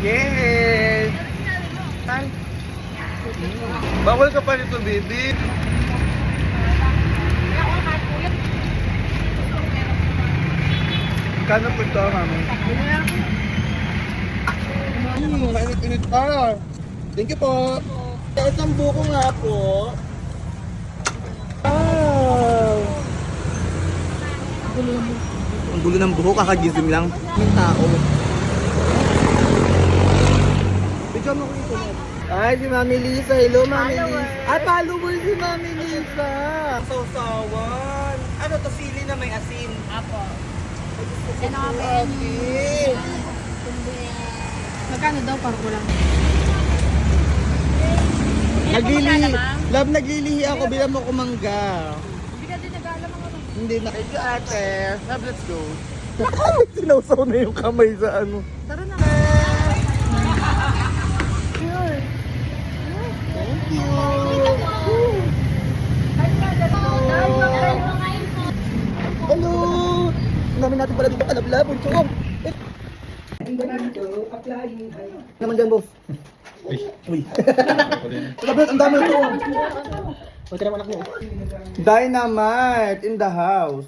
Yes! Ay. Bawal ka pa nito, baby. Kano po ito, mami? Mainit-init pa. Thank you po. Isang buko nga po. Wow! Ang gulo ng buho, kakagising lang. Yung tao. Bigyan mo ko ito. Ay, si Mami Lisa. Hello, Mami Lisa. Ay, follower si Mami Lisa. Sausawan. Ano to, sili na may asin? Apo. Ano ka ba? Magkano daw para ko lang? Naglilihi. Love, naglilihi ako. Bilang mo kumangga. Hindi ka din nag-aalam ako. Hindi na. Thank you, ate. Love, let's go. Sinawsaw na yung kamay sa ano. Tara na. Thank you. Hello. Ang namin natin pala dito kalab-lab. Chong. Naman dyan, boss. Uy. Sabi, ang dami ito. O, tira mo anak mo. Dynamite in the house.